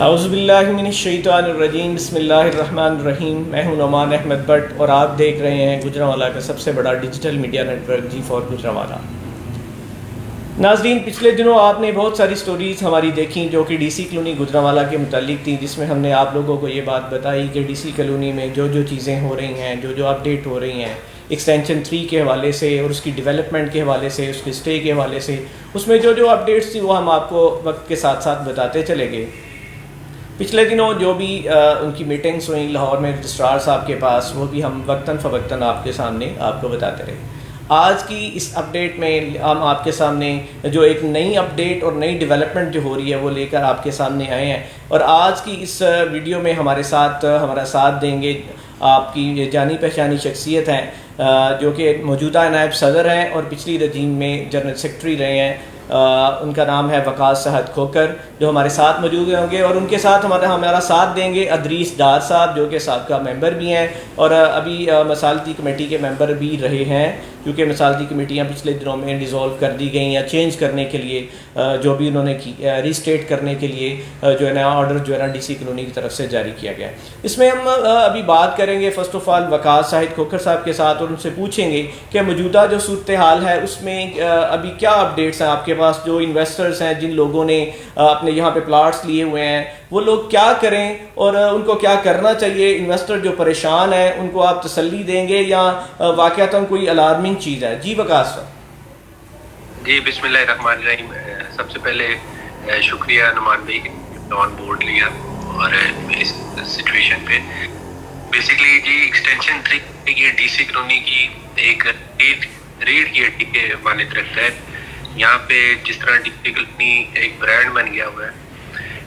औज़ुबिल्लाहिमिनश्शैतानिर्रजीम बिस्मिल्लाहिर्रहमानिर्रहीम। मैं हूं नुमान अहमद भट्ट और आप देख रहे हैं गुजरांवाला का सबसे बड़ा digital media network G4 Gujranwala. नाज़रीन, पिछले दिनों आपने बहुत सारी स्टोरीज़ हमारी देखी जो कि DC कॉलोनी गुजरांवाला के मुतालिक थी, जिसमें हमने आप लोगों को ये बात बताई कि DC कॉलोनी में जो जो चीज़ें हो रही हैं, जो जो अपडेट हो रही हैं एक्सटेंशन 3 के हवाले से और उसकी डेवलपमेंट के हवाले से, उसके स्टे के हवाले से, उसमें जो जो अपडेट्स थी वो हम आपको वक्त के साथ साथ बताते चले गए। पिछले दिनों जो भी उनकी मीटिंग्स हुई लाहौर में रजिस्ट्रार साहब के पास, वो भी हम वक्तन फ़वक्तन आपके सामने आपको बताते रहे। आज की इस अपडेट में हम आपके सामने जो एक नई अपडेट और नई डेवलपमेंट जो हो रही है वो लेकर आपके सामने आए हैं। और आज की इस वीडियो में हमारा साथ देंगे आपकी जानी पहचानी शख्सियत हैं जो कि मौजूदा नायब सदर हैं और पिछली रजीम में जनरल सेक्रेटरी रहे हैं। उनका नाम है वकास सहद खोकर, जो हमारे साथ मौजूद होंगे और उनके साथ हमारा साथ देंगे अदरीस डार साहब, जो कि साबका मेंबर भी हैं और अभी मसालती कमेटी के मेंबर भी रहे हैं, क्योंकि मसालती कमेटियाँ पिछले दिनों में डिज़ोल्व कर दी गई या चेंज करने के लिए जो भी उन्होंने रीस्टेट करने के लिए जो है नया ऑर्डर जो है ना DC कॉलोनी की तरफ से जारी किया गया है। इसमें हम अभी बात करेंगे फ़र्स्ट ऑफ़ ऑल वकास सहद खोकर साहब के साथ और उनसे पूछेंगे कि मौजूदा जो सूरत हाल है उसमें अभी क्या अपडेट्स हैं आपके पास। जो इन्वेस्टर्स हैं, जिन लोगों ने अपने यहाँ पे प्लाट्स लिए हुए हैं, वो लोग क्या करें और उनको क्या करना चाहिए। इन्वेस्टर जो परेशान है उनको आप तसल्ली देंगे या वाकयातन कोई अलार्मिंग चीज़ है? जी वकास साहब। जी बिस्मिल्लाहिर्रहमानिर्रहीम। सबसे पहले शुक्रिया नुमान भाई ऑन बोर्ड लिया और इस सिचुएशन पे बेसिकली जी एक्सटेंशन 3 की DC कॉलोनी की एक रीढ़ की हड्डी के मानित रखता है। यहाँ पे जिस तरह DC कॉलोनी एक ब्रांड बन गया हुआ है,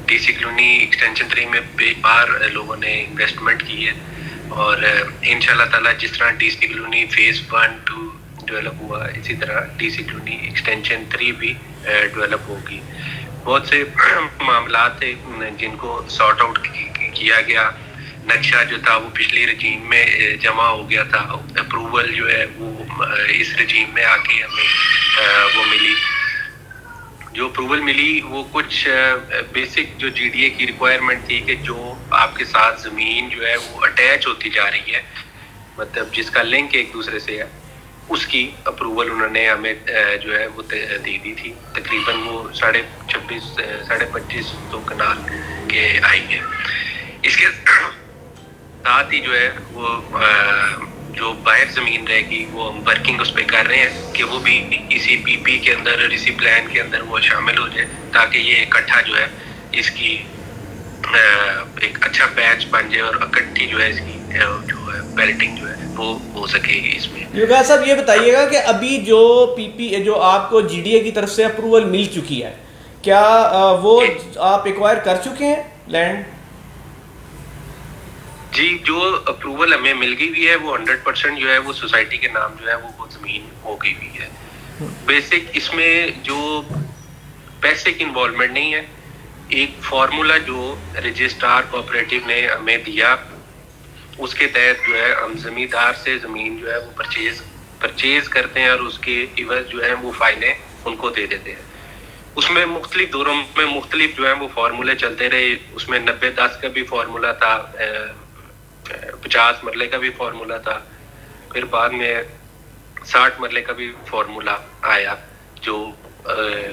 DC कॉलोनी एक्सटेंशन 3 में बार लोगों ने इन्वेस्टमेंट की है और इंशाल्लाह ताला जिस तरह DC कॉलोनी फेज़ 1-2 डेवलप हुआ, इसी तरह DC कॉलोनी एक्सटेंशन 3 भी डेवलप होगी। बहुत से मामला थे जिनको सॉर्ट आउट किया गया। नक्शा जो था वो पिछली रजीम में जमा हो गया था, अप्रूवल जो है वो इस रजीम में आके हमें वो मिली। जो अप्रूवल मिली वो कुछ बेसिक जो GDA की रिक्वायरमेंट थी कि जो आपके साथ ज़मीन जो है वो अटैच होती जा रही है, मतलब जिसका लिंक एक दूसरे से है, उसकी अप्रूवल उन्होंने हमें जो है वो दे दी थी। तकरीबन वो 25,500 कनाल के आई है। इसके साथ ही जो है वो जो बाहर ज़मीन रहेगी वो हम वर्किंग उस पर कर रहे हैं कि वो भी इसी PP के अंदर और इसी प्लान के अंदर वो शामिल हो जाए, ताकि ये इकट्ठा जो है इसकी एक अच्छा बैच बन जाए और इकट्ठी जो है इसकी जो है बैलेटिंग जो है वो हो सकेगी इसमें। युगा साहब, ये बताइएगा कि अभी जो PP जो आपको GDA की तरफ से अप्रूवल मिल चुकी है, क्या वो आप एक्वायर कर चुके हैं लैंड? जी, जो अप्रूवल हमें मिल गई हुई है वो 100% जो है वो सोसाइटी के नाम जो है वो ज़मीन हो गई हुई है। बेसिक इसमें जो पैसे की इन्वॉल्वमेंट नहीं है। एक फार्मूला जो रजिस्ट्रार कोऑपरेटिव ने हमें दिया, उसके तहत जो है हम ज़मींदार से ज़मीन जो है वो परचेज करते हैं और उसके इवज़ जो है वो फाइलें उनको दे देते हैं। उसमें मुख्तलिफ दौरों में मुख्तलिफ जो है वो फार्मूले चलते रहे। उसमें 90-10 का भी फार्मूला था, 50 मरले का भी फार्मूला था, फिर बाद में 60 मरले का भी फार्मूला आया, जो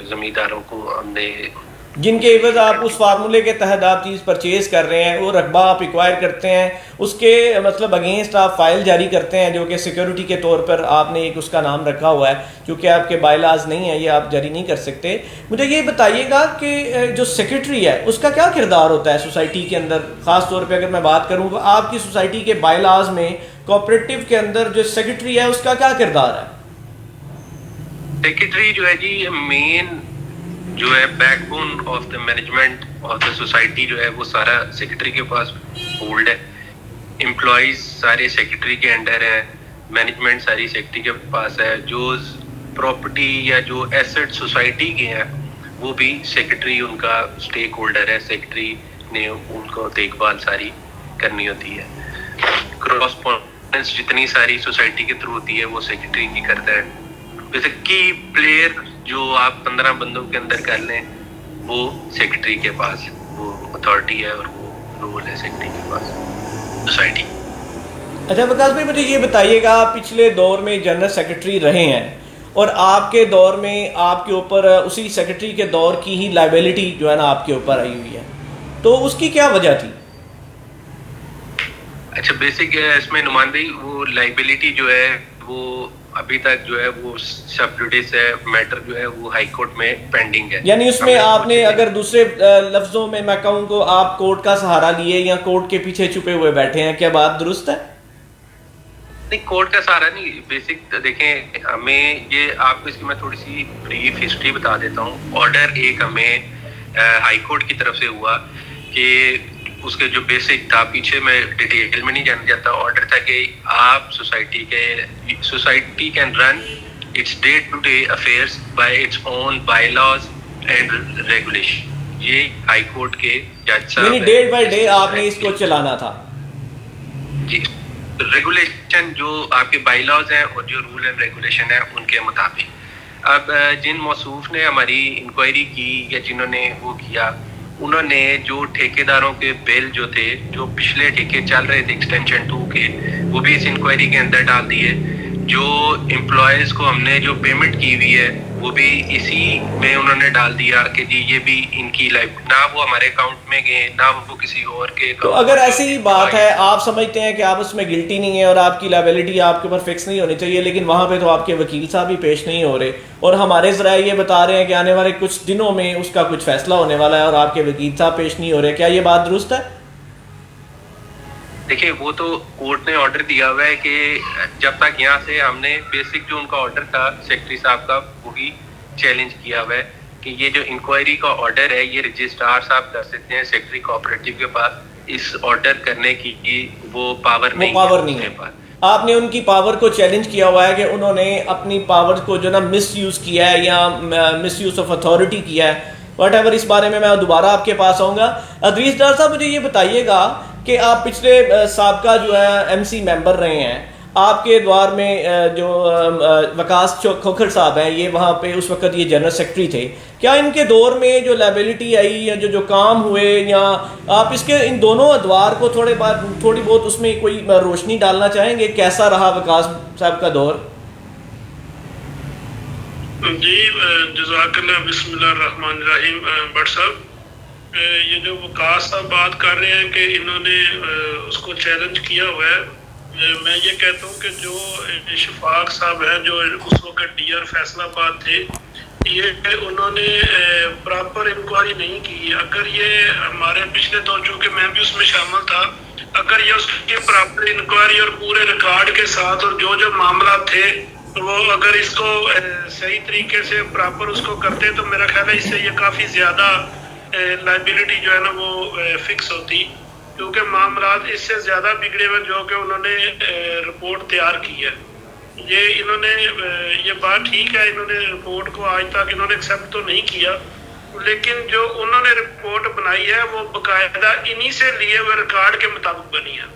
ज़मींदारों को हमने जिनके एवज आप उस फार्मूले के तहत आप चीज़ परचेज़ कर रहे हैं, वो रकबा आप एक्वायर करते हैं, उसके मतलब अगेंस्ट आप फाइल जारी करते हैं जो कि सिक्योरिटी के तौर पर आपने एक उसका नाम रखा हुआ है, क्योंकि आपके बायलाज नहीं है, ये आप जारी नहीं कर सकते। मुझे ये बताइएगा कि जो सेक्रेटरी है उसका क्या किरदार होता है सोसाइटी के अंदर? ख़ास तौर पर अगर मैं बात करूँ तो आपकी सोसाइटी के बायलाज में कोऑपरेटिव के अंदर जो सेक्रेटरी है उसका क्या किरदार है? सेक्रेटरी जो है जी मेन जो है backbone of the management of the society जो है वो सारा सेक्रेटरी के पास होल्ड है। एम्प्लॉइज सारे सेक्रेटरी के अंडर है, मैनेजमेंट सारी सेक्रेटरी के पास है। जो प्रॉपर्टी या जो एसेट सोसाइटी के हैं वो भी सेक्रेटरी उनका स्टेक होल्डर है। सेक्रेटरी ने उनको देखभाल सारी करनी होती है। क्रॉसपोर्टेंस जितनी सारी सोसाइटी के थ्रू होती है वो सेक्रेटरी की करता है। जैसे की प्लेयर जो आप 15 बंदों के अंदर कर लें वो सेक्रेटरी के पास वो अथॉरिटी है और वो रोल है सेक्रेटरी के पास सोसाइटी। अच्छा विकास भाई, मुझे ये बताइएगा, आप पिछले दौर में जनरल सेक्रेटरी रहे हैं और आपके दौर में आपके ऊपर उसी सेक्रेटरी के दौर की ही लाइबिलिटी जो है ना आपके ऊपर आई हुई है, तो उसकी क्या वजह थी? अच्छा, बेसिक इसमें नुमान भाई वो लाइबिलिटी जो है वो अभी तक जो है वो सब जुडिस है, मैटर जो है वो हाई कोर्ट में पेंडिंग है। यानी उसमें आपने, अगर दूसरे लफ्जों में मैं कहूँ को, आप कोर्ट का सहारा लिए या कोर्ट के पीछे छुपे हुए बैठे हैं, क्या बात दुरुस्त है? नहीं, कोर्ट का सहारा नहीं। बेसिक देखें, हमें ये आपको इसकी मैं थोड़ी सी ब्रीफ हिस्ट्री बता देता हूँ। ऑर्डर एक हमें हाई कोर्ट की तरफ से हुआ कि उसके जो बेसिक था, पीछे मैं डिटेल में नहीं जाना चाहता, ऑर्डर था कि आप society can run its day to day affairs by its own bylaws and regulation. ये हाई कोर्ट के जज साहब, यानी डे बाय डे आपने इसको चलाना था जी। रेगुलेशन जो आपके बायलॉज हैं और जो रूल एंड रेगुलेशन है उनके मुताबिक। अब जिन मौसूफ ने हमारी इंक्वायरी की या जिन्होंने वो किया, उन्होंने जो ठेकेदारों के बिल जो थे, जो पिछले ठेके चल रहे थे एक्सटेंशन 2 के, वो भी इस इंक्वायरी के अंदर डाल दिए। जो एम्प्लॉयज को हमने जो पेमेंट की हुई है वो भी इसी में उन्होंने डाल दिया कि जी ये भी इनकी लाइफ, ना वो हमारे अकाउंट में गए ना वो किसी और के। तो अगर ऐसी ही बात है, आप समझते हैं कि आप उसमें गिल्टी नहीं है और आपकी लायबिलिटी आपके ऊपर फिक्स नहीं होनी चाहिए, लेकिन वहां पे तो आपके वकील साहब भी पेश नहीं हो रहे और हमारे ज़रा ये बता रहे हैं कि आने वाले कुछ दिनों में उसका कुछ फैसला होने वाला है और आपके वकील साहब पेश नहीं हो रहे, क्या ये बात दुरुस्त है? देखिए, वो तो कोर्ट ने ऑर्डर दिया हुआ है कि जब तक यहाँ से हमने बेसिक जो उनका ऑर्डर था सेक्रेटरी साहब का, वो भी चैलेंज किया हुआ है कि ये जो इंक्वायरी का ऑर्डर है ये रजिस्ट्रार साहब कर सकते हैं। सेक्रेटरी कोऑपरेटिव के पास इस ऑर्डर करने की वो पावर नहीं है। आपने उनकी पावर को चैलेंज किया हुआ है कि उन्होंने अपनी पावर को जो ना मिसयूज किया है या मिसयूज ऑफ अथॉरिटी किया है, वट एवर। इस बारे में मैं दोबारा आपके पास आऊँगा। अदरीस डार साहब, मुझे ये बताइएगा कि आप पिछले साबका जो है एमसी मेंबर रहे हैं, आपके द्वार में जो वकास खोखर साहब हैं, ये वहाँ पे उस वक्त ये जनरल सेक्रेटरी थे। क्या इनके दौर में जो लायबिलिटी आई या जो काम हुए, या आप इसके इन दोनों अदवार को थोड़ी बहुत उसमें कोई रोशनी डालना चाहेंगे? कैसा रहा वकास साहब का दौर? जी जज़ाकल्लाह, बिस्मिल्लाहिर्रहमानिर्रहीम। भट्ट साहब, ये जो वकास साहब बात कर रहे हैं कि इन्होंने उसको चैलेंज किया हुआ है, मैं ये कहता हूँ कि जो शफाक साहब हैं जो उस वक्त डीआर फैसलाबाद थे, ये उन्होंने प्रॉपर इंक्वायरी नहीं की। अगर ये हमारे पिछले दौर, चूँकि मैं भी उसमें शामिल था, अगर ये उसकी प्रॉपर इंक्वायरी और पूरे रिकॉर्ड के साथ और जो जो मामला थे वो अगर इसको सही तरीके से प्रॉपर उसको करते तो मेरा ख्याल है इससे ये काफ़ी ज़्यादा लाइबिलिटी जो है ना वो फिक्स होती, क्योंकि मामला इससे ज़्यादा बिगड़े हुए जो कि उन्होंने रिपोर्ट तैयार की है। ये इन्होंने ये बात ठीक है, इन्होंने रिपोर्ट को आज तक इन्होंने एक्सेप्ट तो नहीं किया, लेकिन जो उन्होंने रिपोर्ट बनाई है वो बाकायदा इन्हीं से लिए हुए रिकॉर्ड के मुताबिक बनी है।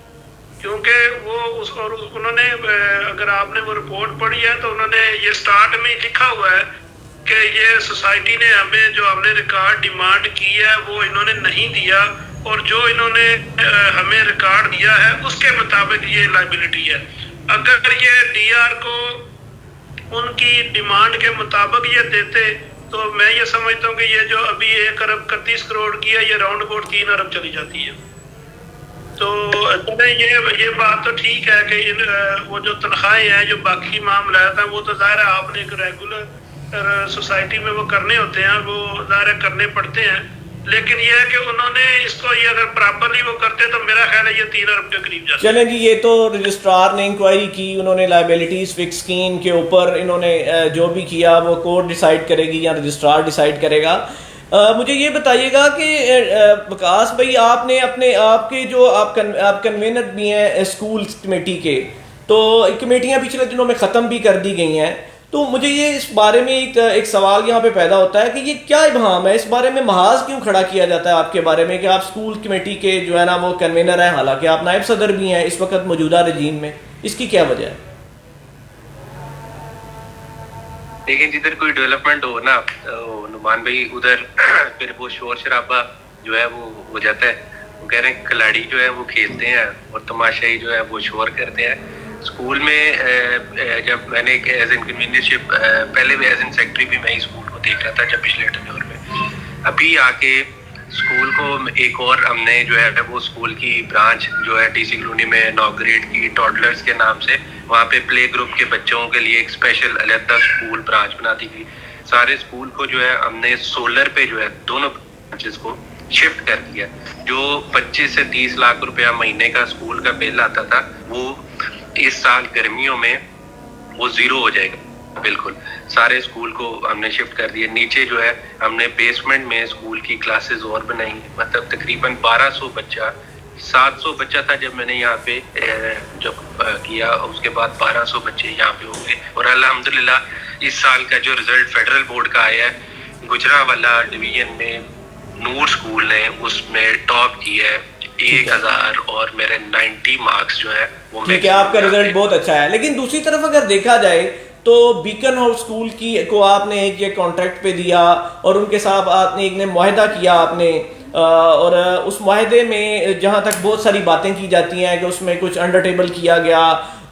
क्योंकि वो और उन्होंने, अगर आपने वो रिपोर्ट पढ़ी है तो उन्होंने ये स्टार्ट में लिखा हुआ है कि ये सोसाइटी ने हमें जो हमने रिकॉर्ड डिमांड की है वो इन्होंने नहीं दिया, और जो इन्होंने हमें रिकॉर्ड दिया है उसके मुताबिक ये लाइबिलिटी है। अगर ये डीआर को उनकी डिमांड के मुताबिक ये देते तो मैं ये समझता हूँ कि ये जो अभी 1 अरब 31 करोड़ की है, ये राउंड अबाउट 3 अरब चली जाती है। तो ये बात तो ठीक है कि वो जो तनख्वाहें हैं, जो बाकी मामला हैं, वो तो ज़ाहिर है आपने एक रेगुलर सोसाइटी में वो करने होते हैं, वो ज़ाहिर करने पड़ते हैं, लेकिन ये है कि उन्होंने इसको ये अगर प्रॉपरली वो करते तो मेरा ख्याल है ये 3 अरब के करीब जाता। चलें जी, ये तो रजिस्ट्रार ने इंक्वायरी की, उन्होंने लाइबिलिटीज फिक्स की, इनके ऊपर इन्होंने जो भी किया वो कोर्ट डिसाइड करेगी या रजिस्ट्रार डिसाइड करेगा। मुझे ये बताइएगा कि वकास भाई, आपने अपने आपके जो आप कन्वेनर भी हैं स्कूल कमेटी के, तो कमेटियां पिछले दिनों में ख़त्म भी कर दी गई हैं, तो मुझे ये इस बारे में एक सवाल यहाँ पे पैदा होता है कि ये क्या इबहम है, इस बारे में महाज क्यों खड़ा किया जाता है आपके बारे में कि आप स्कूल कमेटी के जो है ना वो कन्वेनर हैं, हालांकि आप नायब सदर भी हैं इस वक्त मौजूदा रजीम में, इसकी क्या वजह है? लेकिन जिधर कोई डेवलपमेंट हो ना नुमान भाई, उधर फिर वो शोर शराबा जो है वो हो जाता है। वो कह रहे हैं खिलाड़ी जो है वो खेलते हैं और तमाशाई जो है वो शोर करते हैं। स्कूल में जब मैंने एज एन कन्वीनियरशिप पहले भी एज एन सेक्रेटरी भी मैं स्कूल को देख रहा था जब पिछले टेन्योर में, अभी आके स्कूल को एक और हमने जो है वो स्कूल की ब्रांच जो है डीसी कॉलोनी में इनॉग्रेट की टॉडलर्स के नाम से। वहाँ पे प्ले ग्रुप के बच्चों के लिए एक स्पेशल अलग स्कूल ब्रांच बना दी गई। सारे स्कूल को जो है हमने सोलर पे जो है दोनों ब्रांचेस को शिफ्ट कर दिया। जो 25 से 30 लाख रुपया महीने का स्कूल का बिल आता था वो इस साल गर्मियों में वो जीरो हो जाएगा। बिल्कुल सारे स्कूल को हमने शिफ्ट कर दिया। नीचे जो है हमने बेसमेंट में स्कूल की क्लासेस और बनाई, मतलब तकरीबन 1200 बच्चा, 700 बच्चा था जब मैंने यहाँ पे जब किया, उसके बाद 1200 बच्चे यहाँ पे हो गए। और अल्हम्दुलिल्लाह इस साल का जो रिजल्ट फेडरल बोर्ड का आया है, गुजरांवाला डिवीजन में नूर स्कूल ने उसमें टॉप किया है 1000 और मेरे 90 मार्क्स जो है वो। ठीक है, आपका रिजल्ट बहुत अच्छा है। लेकिन दूसरी तरफ अगर देखा जाए तो बीकन हाउस स्कूल की को आपने एक ये कॉन्ट्रैक्ट पे दिया और उनके साथ आपने एक ने मुआहदा किया आपने, और उस मुआहदे में जहाँ तक बहुत सारी बातें की जाती हैं कि उसमें कुछ अंडर टेबल किया गया,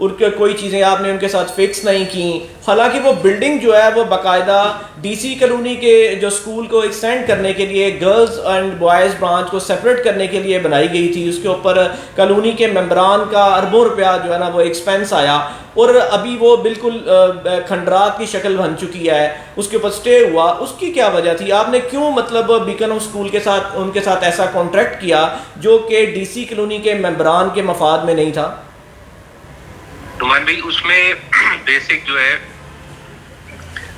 उनके कोई चीज़ें आपने उनके साथ फिक्स नहीं की। हालांकि वो बिल्डिंग जो है वो बाकायदा डीसी कॉलोनी के जो स्कूल को एक्सटेंड करने के लिए, गर्ल्स एंड बॉयज़ ब्रांच को सेपरेट करने के लिए बनाई गई थी। उसके ऊपर कॉलोनी के मेंबरान का अरबों रुपया जो है ना वो एक्सपेंस आया, और अभी वो बिल्कुल खंडरात की शक्ल बन चुकी है। उसके ऊपर स्टे हुआ, उसकी क्या वजह थी? आपने क्यों मतलब बीकन हाउस स्कूल के साथ उनके साथ ऐसा कॉन्ट्रैक्ट किया जो कि डीसी कॉलोनी के मेंबरान के मफाद में नहीं था? नुमान भाई, उसमें बेसिक जो है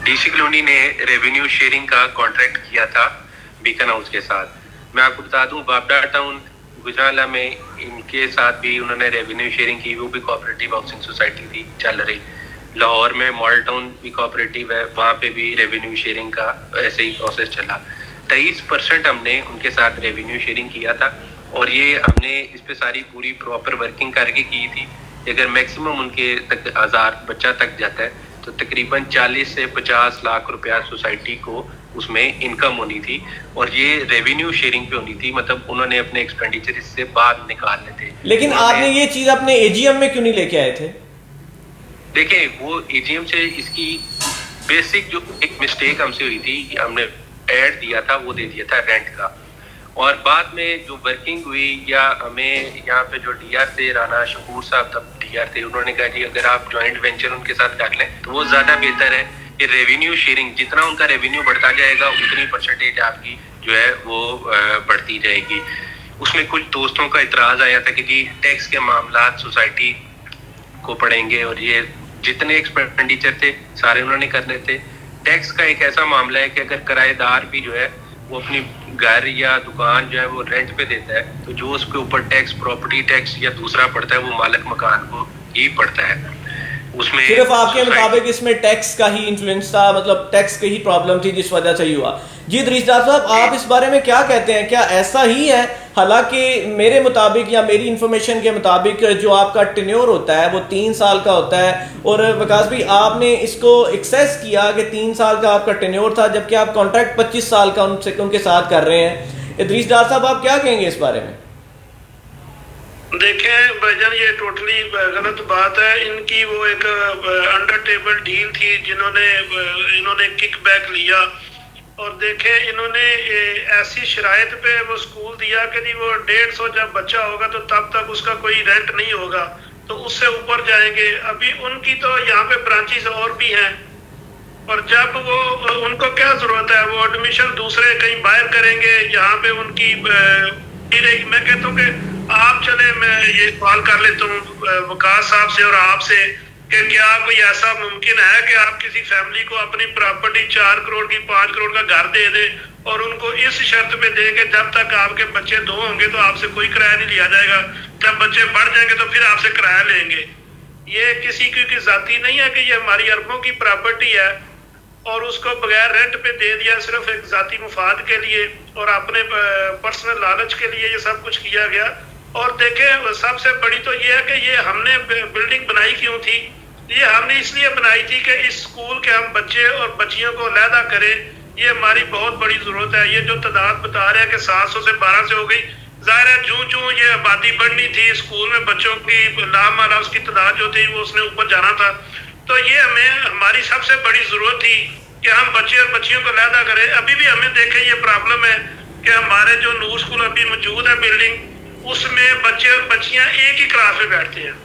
डीसी कॉलोनी ने रेवेन्यू शेयरिंग का कॉन्ट्रैक्ट किया था बीकन हाउस के साथ। मैं आपको बता दूं, बाबडा टाउन गुजरांवाला में इनके साथ भी उन्होंने रेवेन्यू शेयरिंग की, वो भी कोऑपरेटिव हाउसिंग सोसाइटी थी चल रही। लाहौर में मॉडल टाउन भी कोऑपरेटिव है, वहाँ पे भी रेवेन्यू शेयरिंग का ऐसे ही प्रोसेस चला। 23% हमने उनके साथ रेवेन्यू शेयरिंग किया था, और ये हमने इस पे सारी पूरी प्रॉपर वर्किंग करके की थी। अगर मैक्सिमम उनके तक 1000 बच्चा तक जाता है तो तकरीबन 40 से 50 लाख रुपया सोसाइटी को उसमें इनकम होनी थी, और ये रेवेन्यू शेयरिंग पे होनी थी। मतलब उन्होंने अपने एक्सपेंडिचर इससे बाद निकालने थे। लेकिन आपने ये चीज अपने एजीएम में क्यों नहीं लेके आए थे? देखें, वो एजीएम से इसकी बेसिक जो एक मिस्टेक हमसे हुई थी, हमने ऐड दिया था, वो दे दिया था रेंट का, और बाद में जो वर्किंग हुई या हमें यहाँ पे जो डीआर थे, राना शकूर साहब तब डीआर थे, उन्होंने कहा जी अगर आप जॉइंट वेंचर उनके साथ कर लें तो वो ज्यादा बेहतर है कि रेवेन्यू शेयरिंग, जितना उनका रेवेन्यू बढ़ता जाएगा उतनी परसेंटेज आपकी जो है वो बढ़ती जाएगी। उसमें कुछ दोस्तों का इतराज आया था कि जी टैक्स के मामला सोसाइटी को पड़ेंगे, और ये जितने एक्सपेंडिचर थे सारे उन्होंने करने थे। टैक्स का एक ऐसा मामला है कि अगर किराएदार भी जो है वो अपनी घर या दुकान जो है वो रेंट पे देता है, तो जो उसके ऊपर टैक्स, प्रॉपर्टी टैक्स या दूसरा पड़ता है, वो मालिक मकान को ही पड़ता है। उसमें सिर्फ आपके मुताबिक इसमें टैक्स का ही इन्फ्लुएंस था, मतलब टैक्स की ही प्रॉब्लम थी जिस वजह से ही हुआ। जी दरीजदार साहब, आप इस बारे में क्या कहते हैं? क्या ऐसा ही है? हालांकि मेरे मुताबिक या मेरी इंफॉर्मेशन के मुताबिक जो आपका टेन्योर होता है वो 3 साल का होता है, और विकास भाई आपने इसको एक्सेस किया कि 3 साल का आपका टेन्योर था, जबकि आप कॉन्ट्रैक्ट 25 साल का उनके साथ कर रहे हैं। दरीजदार साहब, आप क्या कहेंगे इस बारे में? देखें भाईजान, ये टोटली गलत बात है। इनकी वो एक अंडर टेबल डील थी इन्होंने किकबैक लिया, और देखे इन्होंने ऐसी शराइत पे वो स्कूल दिया कि जी वो 150 जब बच्चा होगा तो तब तक उसका कोई रेंट नहीं होगा, तो उससे ऊपर जाएंगे। अभी उनकी तो यहाँ पे ब्रांचेस और भी हैं, और जब वो उनको क्या जरूरत है, वो एडमिशन दूसरे कहीं बाहर करेंगे, यहाँ पे उनकी मैं कहता हूँ कि आप चले, मैं ये सवाल कर लेता हूँ वकास साहब से और आपसे कि क्या कोई ऐसा मुमकिन है कि आप किसी फैमिली को अपनी प्रॉपर्टी 4 करोड़ की 5 करोड़ का घर दे दे और उनको इस शर्त पे दे कि जब तक आपके बच्चे 2 होंगे तो आपसे कोई किराया नहीं लिया जाएगा, जब बच्चे बढ़ जाएंगे तो फिर आपसे किराया लेंगे? ये किसी की जाती नहीं है कि ये हमारी अरबों की प्रॉपर्टी है और उसको बगैर रेंट पे दे दिया सिर्फ एक जाती मुफाद के लिए और अपने पर्सनल लालच के लिए ये सब कुछ किया गया। और देखें, सबसे बड़ी तो ये है कि ये हमने बिल्डिंग बनाई क्यों थी? ये हमने इसलिए बनाई थी कि इस स्कूल के हम बच्चे और बच्चियों को अलहदा करें ये हमारी बहुत बड़ी ज़रूरत है। ये जो तादाद बता रहे हैं कि 700 से 1200 हो गई, ज़ाहिर है जूँ ये आबादी बढ़नी थी, स्कूल में बच्चों की लामाला उसकी तादाद जो थी वो उसने ऊपर जाना था। तो ये हमारी सबसे बड़ी ज़रूरत थी कि हम बच्चे और बच्चियों को अलहदा करें। अभी भी हमें देखें ये प्रॉब्लम है कि हमारे जो नूर स्कूल अभी मौजूद है बिल्डिंग, उसमें बच्चे और बच्चियाँ एक ही क्लास में बैठते हैं।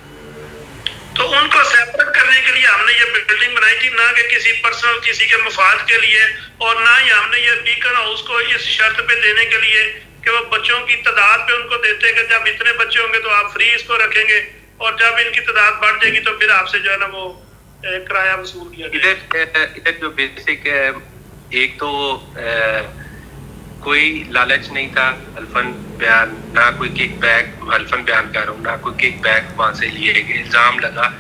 तो उनको सेपरेट करने के लिए हमने ये बिल्डिंग बनाई थी, ना कि किसी पर्सनल किसी के मफाद के लिए, और ना ही हमने ये बीकन हाउस को इस शर्त पे देने के लिए कि वो बच्चों की तादाद पे उनको देते हैं कि जब इतने बच्चे होंगे तो आप फ्री इसको रखेंगे, और जब इनकी तादाद बढ़ जाएगी तो फिर आपसे जो है ना वो किराया वसूल किया जाएगा। इधर जो बेसिक एक तो कोई लालच नहीं था अल्फन बयान, ना कोई किक बैक, अल्फन बयान कर रहा हूँ, ना कोई किक बैक वहाँ से लिए गए। इल्ज़ाम लगा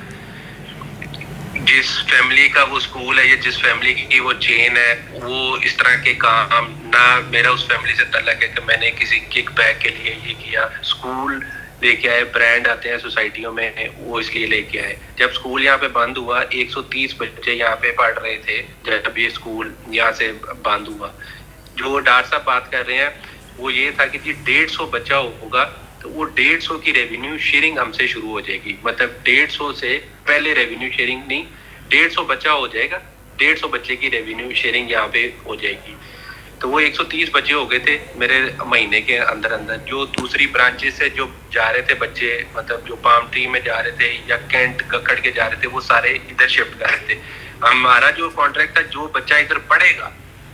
जिस फैमिली का वो स्कूल है या जिस फैमिली की वो चेन है, वो इस तरह के काम, ना मेरा उस फैमिली से तल्लक है कि मैंने किसी किक बैक के लिए ये किया। स्कूल लेके आए, ब्रांड आते हैं सोसाइटियों में, वो इसलिए लेके आए। जब स्कूल यहाँ पे बंद हुआ, 130 बच्चे यहाँ पे पढ़ रहे थे जब ये स्कूल यहाँ से बंद हुआ। जो डॉक्टर साहब बात कर रहे हैं वो ये था कि जी 150 बच्चा होगा तो वो 150 की रेवेन्यू शेयरिंग हमसे शुरू हो जाएगी। मतलब 150 से पहले रेवेन्यू शेयरिंग नहीं, 150 बच्चा हो जाएगा, 150 बच्चे की रेवेन्यू शेयरिंग यहाँ पे हो जाएगी। तो वो 130 बच्चे हो गए थे मेरे महीने के अंदर अंदर। जो दूसरी ब्रांचेस से जो जा रहे थे बच्चे, मतलब जो पाम ट्री में जा रहे थे या कैंट ककड़ के जा रहे थे, वो सारे इधर शिफ्ट कर रहे थे। हमारा जो कॉन्ट्रैक्ट था, जो बच्चा इधर पढ़ेगा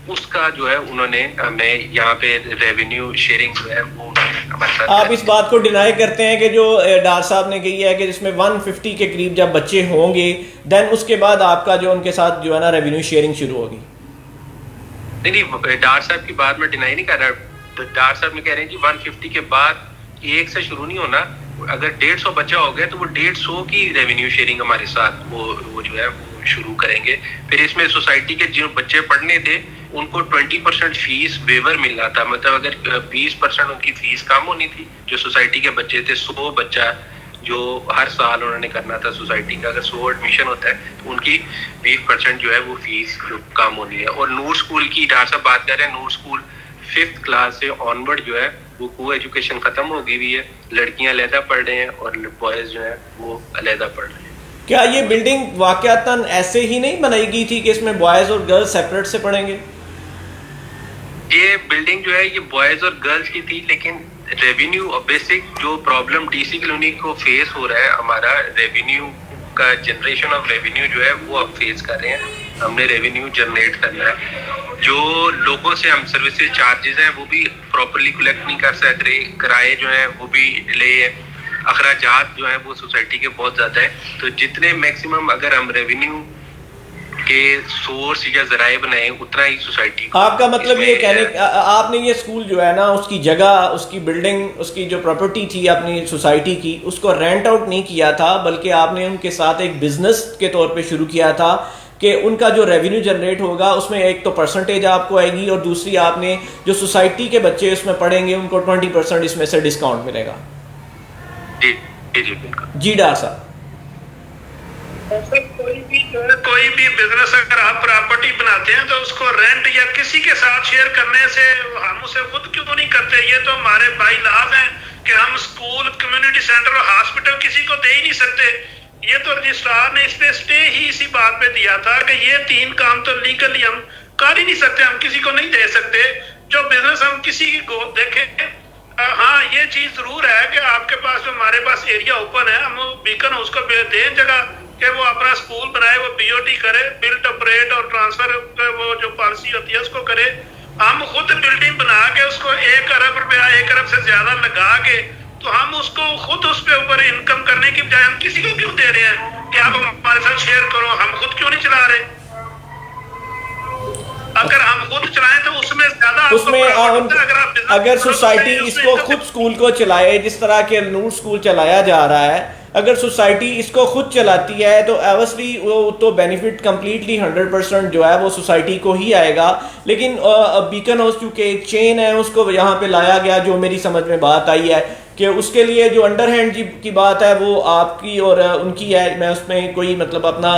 उसका जो है उन्होंने हमें यहाँ पे रेवेन्यू शेयरिंग जो है वो हमारे साथ। आप इस बात को डिनाई करते हैं कि जो डार साहब ने कही है कि जिसमें 150 के करीब जब बच्चे होंगे देन उसके बाद आपका जो उनके साथ जो है ना रेवेन्यू शेयरिंग शुरू होगी? नहीं, डार साहब की बात में डिनाई नहीं कर रहा। डार साहब ने कह रहे हैं कि 150 के बाद एक से शुरू नहीं होना। अगर 150 बच्चा हो गया तो वो 150 की रेवेन्यू शेयरिंग हमारे साथ वो जो है वो शुरू करेंगे। फिर इसमें सोसाइटी के जो बच्चे पढ़ने थे उनको 20% फीस वेवर मिल रहा था। मतलब अगर 20% उनकी फीस कम होनी थी, जो सोसाइटी के बच्चे थे 100 बच्चा जो हर साल उन्होंने करना था सोसाइटी का, अगर 100 एडमिशन होता है तो उनकी 20% जो है वो फीस कम होनी है। और नूर स्कूल की डॉक्टर साहब बात कर रहे हैं, नूर स्कूल 5th क्लास से ऑनवर्ड जो है वो को एजुकेशन खत्म हो गई हुई है। लड़कियां अलहदा पढ़ रहे हैं और बॉयज जो है वो अलहदा पढ़ रहे हैं। क्या ये बिल्डिंग वाकयातन ऐसे ही नहीं बनाई गई थी कि इसमें बॉयज और गर्ल्स सेपरेट से पढ़ेंगे? ये बिल्डिंग जो है ये बॉयज और गर्ल्स की थी, लेकिन रेवेन्यू बेसिक जो प्रॉब्लम डीसी कॉलोनी को फेस हो रहा है, हमारा रेवेन्यू का जनरेशन ऑफ रेवेन्यू जो है वो अब फेस कर रहे हैं। हमने रेवेन्यू जनरेट करना है। जो लोगों से हम सर्विसेज चार्जेस हैं वो भी प्रॉपर्ली कलेक्ट नहीं कर सक रहे, किराए जो हैं वो भी डिले है, अखराजात जो है वो सोसाइटी के बहुत ज़्यादा है। तो जितने मैक्सिमम अगर हम रेवेन्यू के सोर्स या जराए बनाए उतना ही सोसाइटी। आपका मतलब ये कहने आपने ये स्कूल जो है ना उसकी जगह, उसकी बिल्डिंग, उसकी जो प्रॉपर्टी थी अपनी सोसाइटी की, उसको रेंट आउट नहीं किया था, बल्कि आपने उनके साथ एक बिजनेस के तौर पे शुरू किया था कि उनका जो रेवेन्यू जनरेट होगा उसमें एक तो परसेंटेज आपको आएगी और दूसरी आपने जो सोसाइटी के बच्चे उसमें पढ़ेंगे उनको 20% इसमें से डिस्काउंट मिलेगा। जी जी बिल्कुल जी डार साहब। कोई भी बिजनेस अगर आप प्रॉपर्टी बनाते हैं तो उसको रेंट या किसी के साथ शेयर करने से हम उसे खुद क्यों नहीं करते? ये तो हमारे बाई लाभ है कि हम स्कूल, कम्युनिटी सेंटर और हॉस्पिटल किसी को दे ही नहीं सकते। ये तो रजिस्ट्रार ने इस पे स्टे ही इसी बात पे दिया था कि ये 3 काम तो लीगली हम कर ही नहीं सकते, हम किसी को नहीं दे सकते। जो बिजनेस हम किसी की को देखें, हाँ ये चीज जरूर है कि आपके पास जो हमारे पास एरिया ओपन है, हम बीकन उसको दें जगह कि वो अपना स्कूल बनाए, वो बीओटी करे, बिल्ट ऑपरेट और ट्रांसफर वो जो पॉलिसी होती है उसको करे। हम खुद बिल्डिंग बना के उसको 1 अरब रुपया, 1 अरब से ज्यादा लगा के, तो हम उसको खुद उस पे ऊपर इनकम करने की बजाय हम किसी को क्यों दे रहे हैं कि आप हमारे साथ शेयर करो? हम खुद क्यों नहीं चला रहे? अगर हम खुद चलाएं तो उसमें ज्यादा उसमें अगर सोसाइटी इसको खुद स्कूल को चलाए, जिस तरह के नूर स्कूल चलाया जा रहा है, अगर सोसाइटी इसको खुद चलाती है तो ऑब्वियसली वो तो बेनिफिट कम्प्लीटली 100% जो है वो सोसाइटी को ही आएगा। लेकिन बीकन हाउस चूँकि एक चेन है उसको यहाँ पे लाया गया, जो मेरी समझ में बात आई है कि उसके लिए जो अंडर हैंड की बात है वो आपकी और उनकी है, मैं उसमें कोई मतलब अपना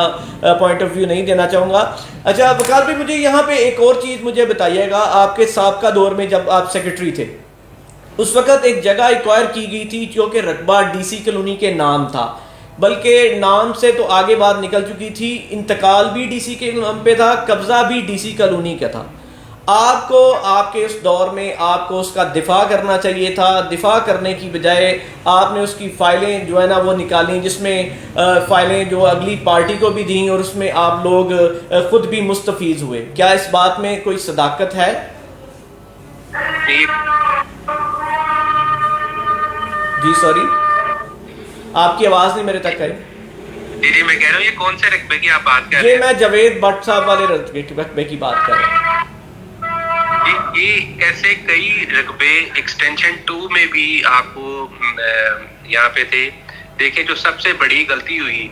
पॉइंट ऑफ व्यू नहीं देना चाहूँगा। अच्छा वकार भाई, मुझे यहाँ पे एक और चीज़ मुझे बताइएगा, आपके साबका दौर में जब आप सेक्रेटरी थे उस वक़्त एक जगह एक्वायर की गई थी जो कि रकबा डीसी कॉलोनी के नाम था, बल्कि नाम से तो आगे बात निकल चुकी थी, इंतकाल भी डीसी के नाम पे था, कब्ज़ा भी डीसी कॉलोनी का था। आपको आपके उस दौर में आपको उसका दिफा करना चाहिए था, दिफा करने की बजाय आपने उसकी फ़ाइलें जो है ना वो निकाली, जिसमें फ़ाइलें जो अगली पार्टी को भी दी और उसमें आप लोग खुद भी मुस्तफ़ीज़ हुए। क्या इस बात में कोई सदाकत है? जी सॉरी, आपकी आवाज़ नहीं मेरे तक आई। जी मैं कह रहा हूँ ये कौन से रकबे की आप बात कर रहे हैं? ये मैं जावेद भट्ट साहब वाले रकबे की बात कर रहा हूँ। ये ऐसे कई रकबे एक्सटेंशन 2 में भी आपको यहाँ पे थे। देखिए जो सबसे बड़ी गलती हुई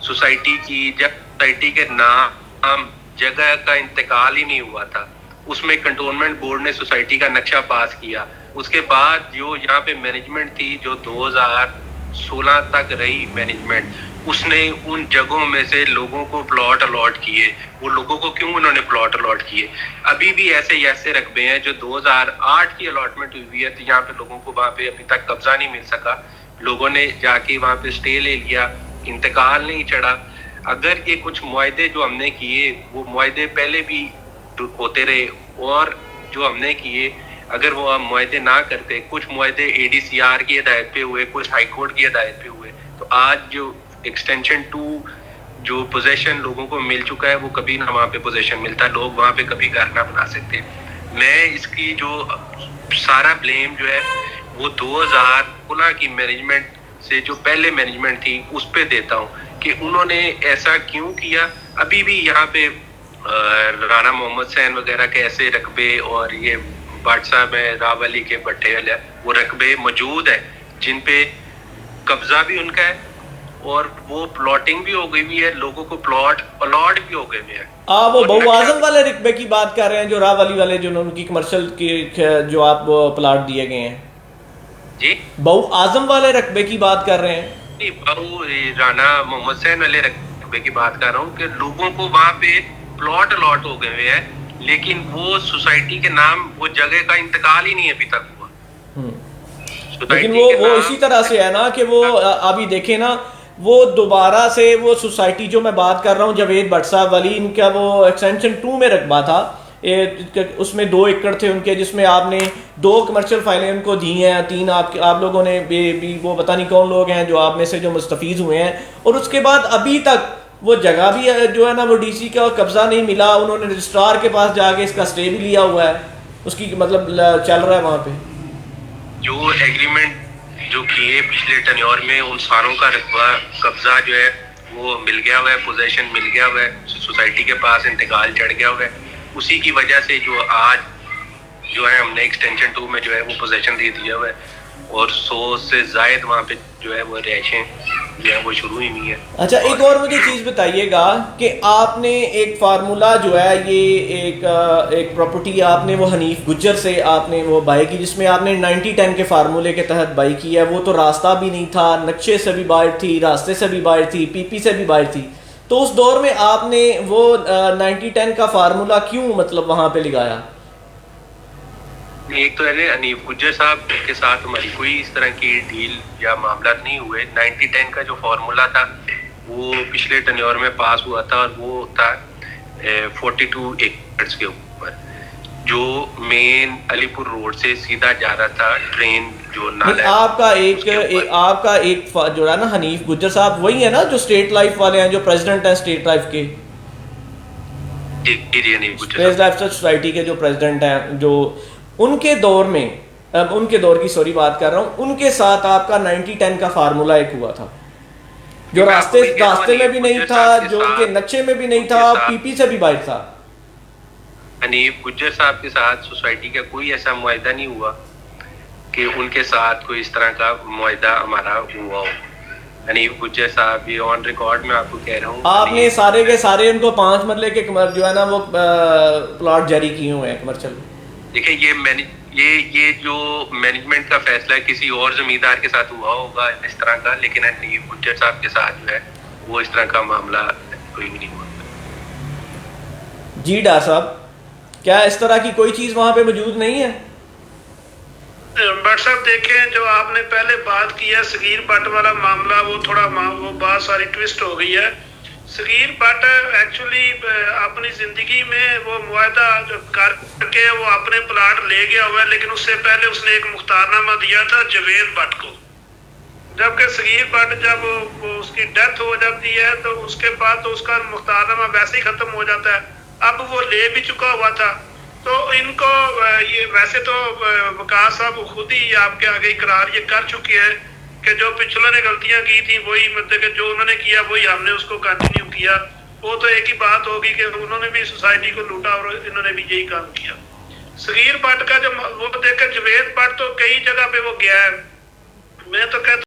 सोसाइटी की, जब सोसाइटी के नाम जगह का इंतकाल ही नहीं हुआ था, उसमें कंटोनमेंट बोर्ड ने सोसाइटी का नक्शा पास किया। उसके बाद जो यहाँ पे मैनेजमेंट थी जो 2016 तक रही मैनेजमेंट, उसने उन जगहों में से लोगों को प्लॉट अलॉट किए। वो लोगों को क्यों उन्होंने प्लॉट अलॉट किए? अभी भी ऐसे रकबे हैं जो 2008 की अलॉटमेंट हुई है, तो यहाँ पे लोगों को वहाँ पे अभी तक कब्जा नहीं मिल सका। लोगों ने जाके वहाँ पे स्टे ले लिया, इंतकाल नहीं चढ़ा। अगर ये कुछ मुआहदे जो हमने किए वो मुआहदे पहले भी होते रहे, और जो हमने किए अगर वो हम मुआहदे ना करते, कुछ मुआहदे ADCR की हिदायत पे हुए, कुछ हाई कोर्ट की हिदायत पे हुए, तो आज जो एक्सटेंशन 2 जो पोजेशन लोगों को मिल चुका है वो कभी ना वहाँ पे पोजेशन मिलता, लोग वहाँ पे कभी घर ना बना सकते। मैं इसकी जो सारा ब्लेम जो है वो 2016 की मैनेजमेंट से जो पहले मैनेजमेंट थी उस पे देता हूँ कि उन्होंने ऐसा क्यों किया। अभी भी यहाँ पे राना मोहम्मद सैन वगैरह के ऐसे रकबे और ये भट्ट साहब है, रावली के भट्टे वाले, वो रकबे मौजूद है जिन पे कब्जा भी उनका है और वो प्लॉटिंग भी हो गई हुई है, लोगों को प्लॉट अलॉट भी हो गए हुए हैं। वो बहु आजम वाले रकबे की बात कर रहे हैं, जो रावली वाले जो उनकी कमर्शियल की जो आप प्लॉट दिए गए हैं जी, बहु आजम वाले रकबे की बात कर रहे हैं? बहु राना मोहम्मद सैन वाले रकबे की बात कर रहा हूँ कि लोगों को वहाँ पे प्लॉट अलॉट हो गए हुए हैं, लेकिन वो सोसाइटी के नाम वो जगह का इंतकाल ही नहीं अभी तक हुआ। लेकिन वो इसी तरह से है ना कि वो अभी देखे ना, वो दोबारा से वो सोसाइटी जो मैं बात कर रहा हूँ जावेद भट्ट साहब वाली, इनका वो एक्सटेंशन 2 में रकबा था, उसमें 2 एकड़ थे उनके, जिसमें आपने 2 कमर्शियल फाइलें उनको दी हैं, 3 आप लोगों ने भी वो पता नहीं कौन लोग हैं जो आप में से जो मुस्तफीज हुए हैं, और उसके बाद अभी तक वो जगह भी जो है ना वो डीसी का कब्जा नहीं मिला। उन्होंने रजिस्ट्रार के पास जाके इसका स्टे भी लिया हुआ है, उसकी मतलब चल रहा है वहाँ पे जो एग्रीमेंट जो किए पिछले टर्न्योर में, उन सारों का रकबा कब्जा जो है वो मिल गया हुआ है, पोजेशन मिल गया हुआ है, सोसाइटी के पास इंतकाल चढ़ गया हुआ है। उसी की वजह से जो आज जो है हमने एक्सटेंशन 2 में जो है वो पोजेशन दे दिया हुआ है, और 100 से जायद वहाँ पे जो है वो रैशें जो है वो शुरू ही नहीं है। अच्छा एक और मुझे चीज़ बताइएगा कि आपने एक फार्मूला जो है ये एक प्रॉपर्टी आपने वो हनीफ गुज्जर से आपने वो बाई की, जिसमें आपने 90-10 के फार्मूले के तहत बाई की है। वो तो रास्ता भी नहीं था, नक्शे से भी बाहर थी, रास्ते से भी बाहर थी, PP से भी बाहर थी। तो उस दौर में आपने वो 90-10 का फार्मूला क्यों मतलब वहाँ पे लगाया? एक तो है हनीफ गुज्जर साहब के साथ हमारी कोई इस तरह की डील या मामला नहीं हुए। 90-10 का जो फॉर्मूला था वो पिछले टर्न्योर में पास हुआ था, और वो था 42 एकड़ के ऊपर, जो मेन अलीपुर रोड से सीधा जा रहा था ट्रेन जो नाला। आपका एक जो है ना हनीफ गुज्जर साहब वही है ना जो स्टेट लाइफ वाले हैं, जो प्रेसिडेंट हैं स्टेट लाइफ के? स्टेट लाइफ सोसाइटी के जो प्रेसिडेंट हैं, जो उनके दौर में, उनके दौर की सॉरी बात कर रहा हूँ, उनके साथ आपका 90-10 का फार्मूला एक हुआ था, जो रास्ते में भी नहीं था, जो उनके नक्शे में भी नहीं था, PP से भी बाहर था। हनीफ गुज्जर साहब के साथ सोसाइटी का कोई ऐसा मुआहदा नहीं हुआ कि उनके साथ कोई इस तरह का मुआहदा हमारा हुआ हो। हनीफ गुज्जर साहब ये ऑन रिकॉर्ड में आपको कह रहा हूँ, आपने सारे के सारे उनको 5 मरले के जो है ना वो प्लॉट जारी किए हुए हैं कमर्शियल। देखिए ये जो मैनेजमेंट का फैसला है किसी और जमींदार के साथ हुआ होगा इस तरह का, लेकिन नईम गुज्जर साहब के साथ जो है वो इस तरह का मामला कोई भी नहीं हुआ। जी डा साहब, क्या इस तरह की कोई चीज़ वहाँ पे मौजूद नहीं है? भट्ट साहब देखें, जो आपने पहले बात की है सगीर भट्ट वाला मामला, वो थोड़ा वो बात सारी ट्विस्ट हो गई है। सगीर भट्ट एक्चुअली अपनी जिंदगी में वो मुआहदा करके वो अपने प्लाट ले गया हुआ है, लेकिन उससे पहले उसने एक मुख्तारनामा दिया था जवेद भट्ट को। जबकि सगीर भट्ट जब वो उसकी डेथ हो जाती है तो उसके बाद तो उसका मुख्तारनामा वैसे ही खत्म हो जाता है। अब वो ले भी चुका हुआ था, तो इनको ये वैसे तो वकास साहब खुद ही आपके आगे इकरार ये कर चुके हैं कि जो पिछले ने गलतियां की थी वही, मतलब कि जो उन्होंने किया वही हमने उसको कंटिन्यू किया। वो तो एक ही बात होगी कि उन्होंने भी सोसाइटी को लूटा और इन्होंने भी यही काम किया। सगीर भट्ट का जो वो देखे, जवेद भट्ट तो कई जगह पे वो गया है। मैं तो कहता